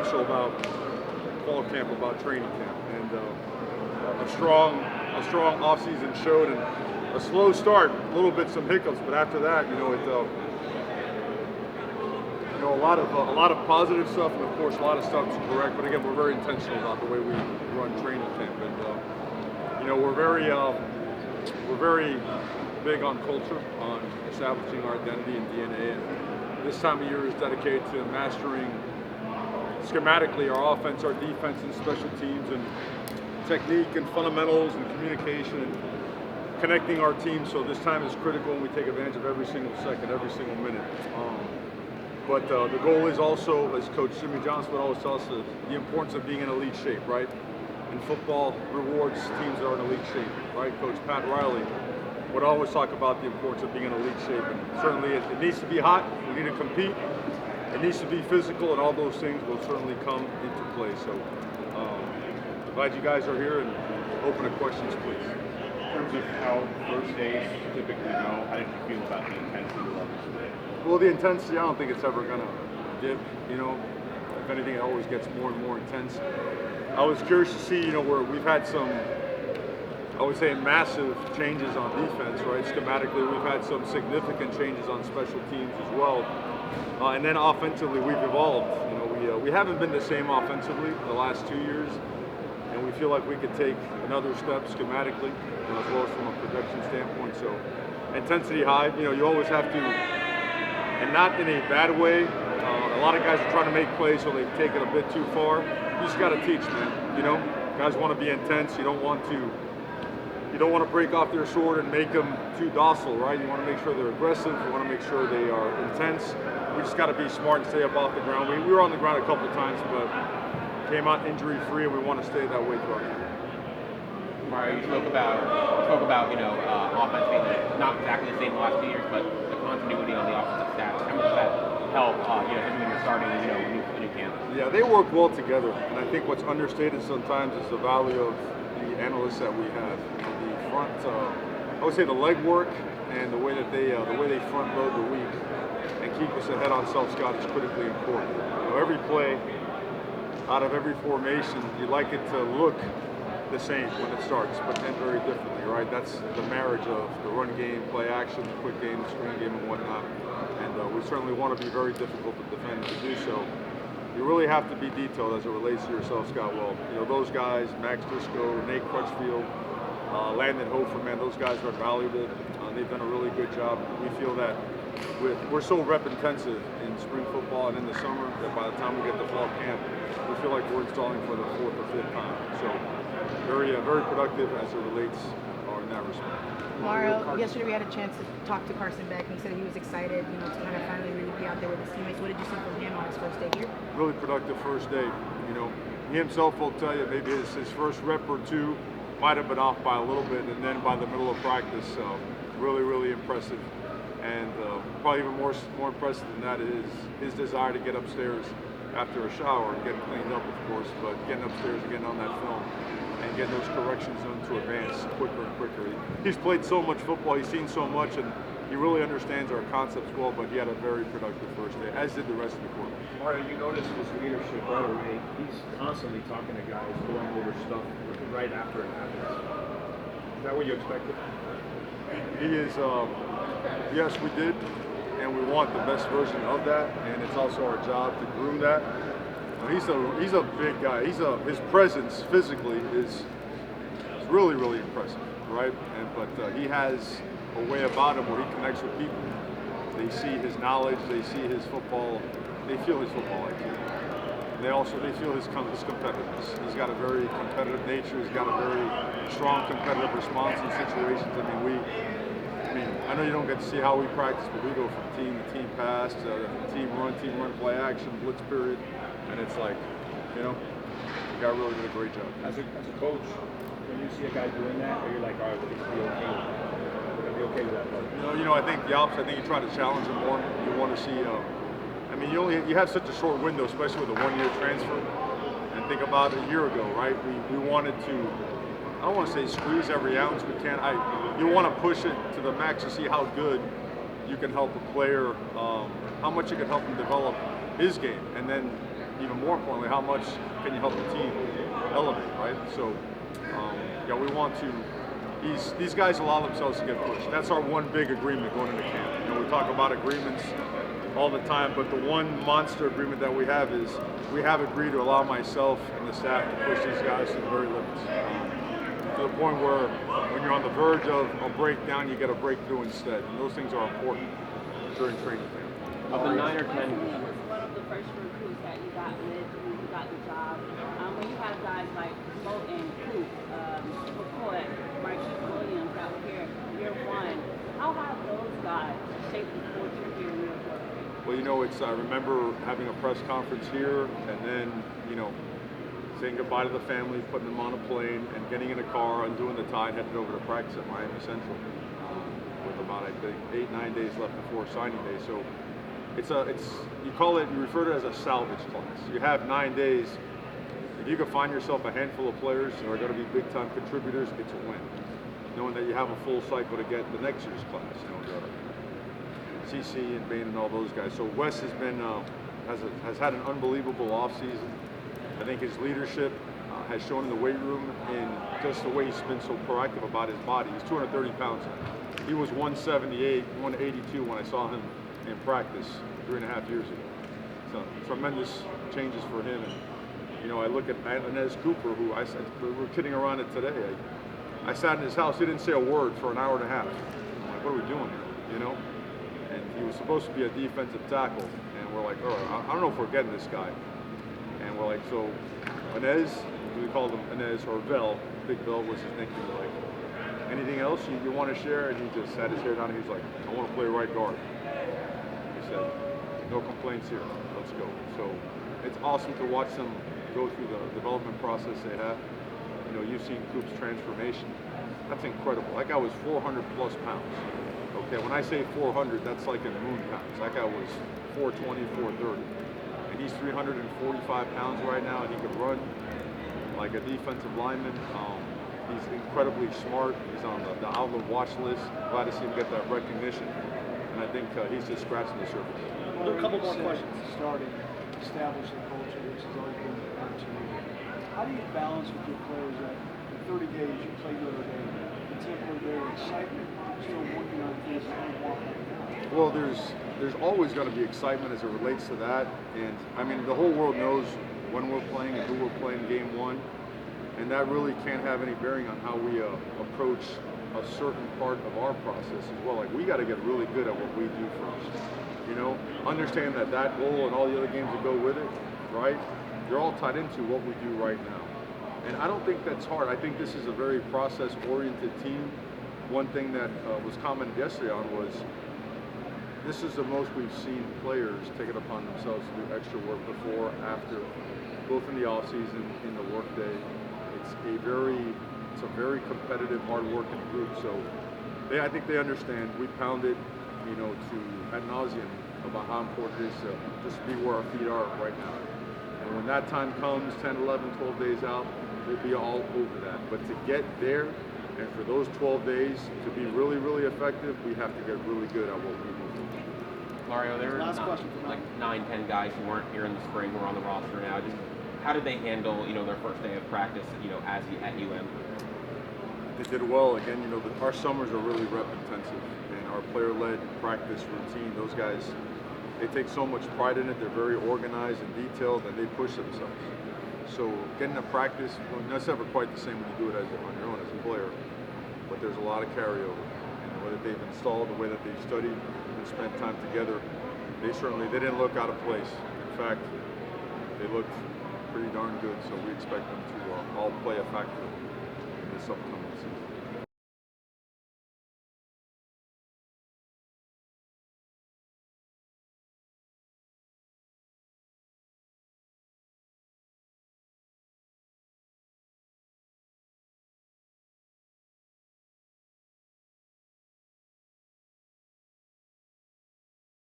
potential about fall camp, about training camp, and a strong off-season showed, and a slow start, a little bit some hiccups, but after that, a lot of positive stuff, and of course a lot of stuff to correct. But again, we're very intentional about the way we run training camp, and we're very big on culture, on establishing our identity and DNA. And this time of year is dedicated to mastering schematically our offense, our defense, and special teams, and technique and fundamentals and communication and connecting our team. So this time is critical, and we take advantage of every single second, every single minute. But the goal is also, as Coach Jimmy Johnson would always tell us, the importance of being in elite shape, right? And football rewards teams that are in elite shape, right? Coach Pat Riley would always talk about the importance of being in elite shape. And certainly it needs to be hot, we need to compete, it needs to be physical, and all those things will certainly come into play. So glad you guys are here, and open to questions, please. In terms of how first days typically go, how did you feel about the intensity levels today? Well, the intensity, I don't think it's ever going to dip. If anything, it always gets more and more intense. I was curious to see, where we've had some, I would say, massive changes on defense, right? Schematically, we've had some significant changes on special teams as well. And then offensively, we've evolved. We haven't been the same offensively the last 2 years, and we feel like we could take another step schematically, as well as from a production standpoint. So intensity high, you always have to, and not in a bad way. A lot of guys are trying to make plays, so they take it a bit too far. You just got to teach, man. Guys want to be intense. You don't want to break off their sword and make them too docile, right? You want to make sure they're aggressive. You want to make sure they are intense. We just got to be smart and stay up off the ground. We were on the ground a couple of times, but came out injury-free, and we want to stay that way throughout the year. Mario, you spoke about offense being not exactly the same the last 2 years, but the continuity on the offensive staff. How much does that help? When you're starting, when you camp. Yeah, they work well together, and I think what's understated sometimes is the value of the analysts that we have. The front, I would say, the leg work and the way that they front load the week and keep us ahead on self-scout is critically important. Every play out of every formation, you'd like it to look the same when it starts, but end very differently, right? That's the marriage of the run game, play action, the quick game, the screen game, and whatnot. And we certainly want to be very difficult to defend to do so. You really have to be detailed as it relates to your self-scout. Well, those guys, Max Disco, Nate Crutchfield, Landon Hofer, man, those guys are valuable. They've done a really good job. We feel that we're so rep-intensive in spring football and in the summer that by the time we get to fall camp, we feel like we're installing for the 4th or 5th time. So very productive as it relates in that respect. Mario, yesterday we had a chance to talk to Carson Beck, and he said he was excited, to kind of finally really be out there with his teammates. What did you see from him on his first day here? Really productive first day. He himself will tell you maybe his first rep or two might have been off by a little bit, and then by the middle of practice, really impressive. And probably even more impressive than that is his desire to get upstairs after a shower and get cleaned up, of course, but getting upstairs and getting on that film and getting those corrections done to advance quicker and quicker. He's played so much football, he's seen so much, and he really understands our concepts well, but he had a very productive first day, as did the rest of the quarter. Mario, you noticed his leadership right away. He's constantly talking to guys, going over stuff right after it happens. Is that what you expected? He is, yes, we did, and we want the best version of that, and it's also our job to groom that. He's a big guy. His presence physically is really impressive, right? But he has a way about him where he connects with people. They see his knowledge, they see his football, they feel his football IQ. They feel his competitiveness. He's got a very competitive nature. He's got a very strong competitive response in situations. I know you don't get to see how we practice, but we go from team to team pass to team run, play action, blitz period, and it's like, the guy really did a great job. As a coach, when you see a guy doing that, are you like, all right, we're going to be okay with that? We're going to be okay with that part? I think the opposite. I think you try to challenge him more. You want to see, you have such a short window, especially with a one-year transfer. And think about a year ago, right? We wanted to, I don't want to say squeeze every ounce we can. You want to push it to the max to see how good you can help a player, how much you can help him develop his game. And then even more importantly, how much can you help the team elevate, right? So, yeah, we want to. These guys allow themselves to get pushed. That's our one big agreement going into camp. You know, we talk about agreements all the time, but the one monster agreement that we have is we have agreed to allow myself and the staff to push these guys to the very limits. To the point where when you're on the verge of a breakdown, you get a breakthrough instead. And those things are important during training camp. Of the 9 or 10. Was one of the first recruits that you got with when you got the job. When you have guys like Mo and Coop, McCoy, Marquise Williams out here, year one, how have those guys shaped the culture here in your work? Well, you know, I remember having a press conference here and then, you know, saying goodbye to the family, putting them on a plane, and getting in a car, undoing the tie, and headed over to practice at Miami Central with about, I think, 8-9 days left before signing day. So you refer to it as a salvage class. You have 9 days. If you can find yourself a handful of players who are going to be big-time contributors, it's a win. Knowing that you have a full cycle to get the next year's class, you know, CC and Bain and all those guys. So Wes has been has had an unbelievable offseason. I think his leadership has shown in the weight room in just the way he's been so proactive about his body. He's 230 pounds. He was 178, 182 when I saw him in practice 3.5 years ago. So tremendous changes for him. And, you know, I look at Inez Cooper, who we were kidding around it today. I sat in his house. He didn't say a word for an hour and a half. I'm like, what are we doing here? You know? And he was supposed to be a defensive tackle. And we're like, all right, I don't know if we're getting this guy. And we're like, so Inez, we called him Inez, or Vel, Big Vel was his nickname. Like, anything else you want to share? And he just had his hair down and he's like, I want to play right guard. He said, no complaints here, let's go. So it's awesome to watch them go through the development process they have. You know, you've seen Coop's transformation. That's incredible. That guy was 400 plus pounds. Okay, when I say 400, that's like in moon pounds. That guy was 420, 430. And he's 345 pounds right now, and he can run like a defensive lineman. He's incredibly smart. He's on the outlet watch list. Glad to see him get that recognition. And I think he's just scratching the surface. Well, a couple more questions. Starting, establishing culture, which has always been important to you. How do you balance with your players that in 30 days you played the other day, the tempo there, excitement, still working on things that you want right now? Well, there's always going to be excitement as it relates to that. And I mean, the whole world knows when we're playing and who we're playing game one. And that really can't have any bearing on how we approach a certain part of our process as well. Like, we got to get really good at what we do first. You know, understand that goal and all the other games that go with it, right? They're all tied into what we do right now. And I don't think that's hard. I think this is a very process-oriented team. One thing that was commented yesterday on was this is the most we've seen players take it upon themselves to do extra work before, after, both in the offseason, in the workday. It's a very competitive, hard-working group. So I think they understand. We pound it, you know, to ad nauseum about how important it is to just be where our feet are right now. And when that time comes, 10, 11, 12 days out, we'll be all over that. But to get there, and for those 12 days to be really, really effective, we have to get really good at what we do. Mario, there Last were question for like 9, 10 guys who weren't here in the spring who are on the roster now. Just how did they handle, you know, their first day of practice, you know, at UM? They did well. Again, you know, our summers are really rep intensive, and our player-led practice routine, those guys, they take so much pride in it. They're very organized and detailed, and they push themselves. So getting to practice, well, that's never quite the same when you do it on your own as a player, but there's a lot of carryover. And the way that they've installed, the way that they've studied and spent time together, they didn't look out of place. In fact, they looked pretty darn good, so we expect them to all play a factor in this upcoming season.